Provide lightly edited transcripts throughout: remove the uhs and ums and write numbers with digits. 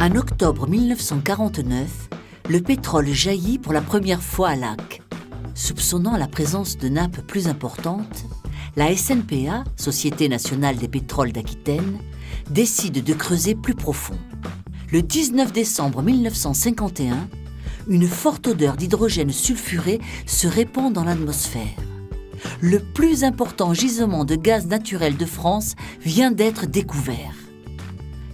En octobre 1949, le pétrole jaillit pour la première fois à Lac. Soupçonnant la présence de nappes plus importantes, la SNPA, Société nationale des pétroles d'Aquitaine, décide de creuser plus profond. Le 19 décembre 1951, une forte odeur d'hydrogène sulfuré se répand dans l'atmosphère. Le plus important gisement de gaz naturel de France vient d'être découvert.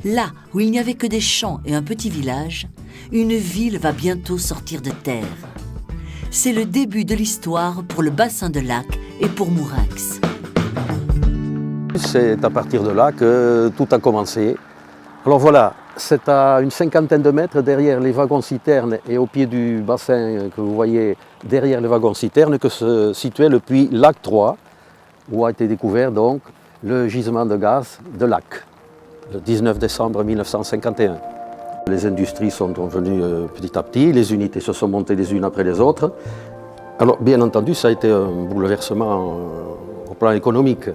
Là où il n'y avait que des champs et un petit village, une ville va bientôt sortir de terre. C'est le début de l'histoire pour le bassin de Lac et pour Mourinx. C'est à partir de là que tout a commencé. Alors voilà, c'est à une cinquantaine de mètres derrière les wagons-citernes et au pied du bassin que vous voyez derrière les wagons-citernes que se situait le puits Lac 3, où a été découvert donc le gisement de gaz de Lac, le 19 décembre 1951. Les industries sont venues petit à petit, les unités se sont montées les unes après les autres. Alors bien entendu, ça a été un bouleversement au plan économique.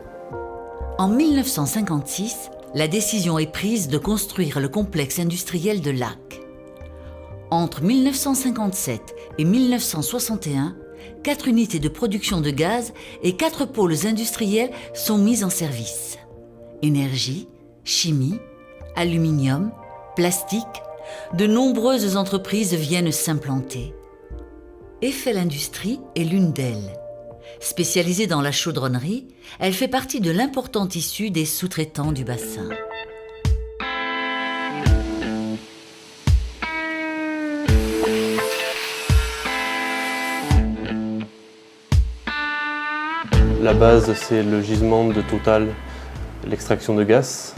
En 1956, la décision est prise de construire le complexe industriel de Lac. Entre 1957 et 1961, 4 unités de production de gaz et 4 pôles industriels sont mis en service. Énergie, chimie, aluminium, plastique, de nombreuses entreprises viennent s'implanter. Eiffel Industries est l'une d'elles. Spécialisée dans la chaudronnerie, elle fait partie de l'importante issue des sous-traitants du bassin. La base, c'est le gisement de Total, l'extraction de gaz.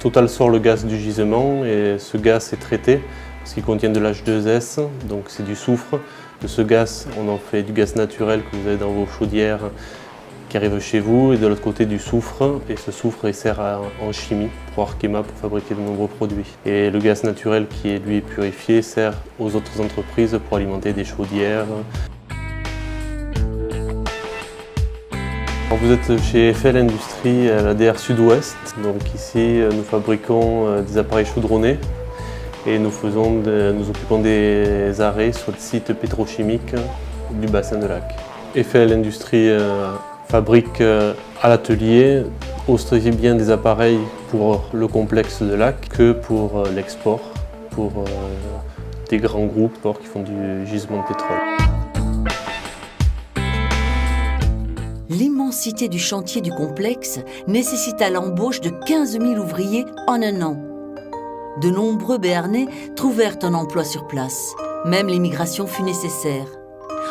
Total sort le gaz du gisement et ce gaz est traité parce qu'il contient de l'H2S, donc c'est du soufre. De ce gaz, on en fait du gaz naturel que vous avez dans vos chaudières qui arrive chez vous, et de l'autre côté du soufre, et ce soufre il sert en chimie pour Arkema pour fabriquer de nombreux produits. Et le gaz naturel qui est lui purifié sert aux autres entreprises pour alimenter des chaudières. Alors vous êtes chez Eiffel Industries à la DR Sud-Ouest, donc ici nous fabriquons des appareils chaudronnés. Et nous occupons des arrêts sur le site pétrochimique du bassin de Lac. Eiffel Industries fabrique à l'atelier aussi bien des appareils pour le complexe de Lac que pour l'export, pour des grands groupes qui font du gisement de pétrole. L'immensité du chantier du complexe nécessita l'embauche de 15 000 ouvriers en un an. De nombreux Béarnais trouvèrent un emploi sur place. Même l'immigration fut nécessaire.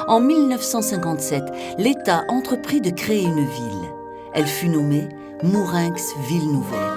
En 1957, l'État entreprit de créer une ville. Elle fut nommée Mourinx Ville Nouvelle.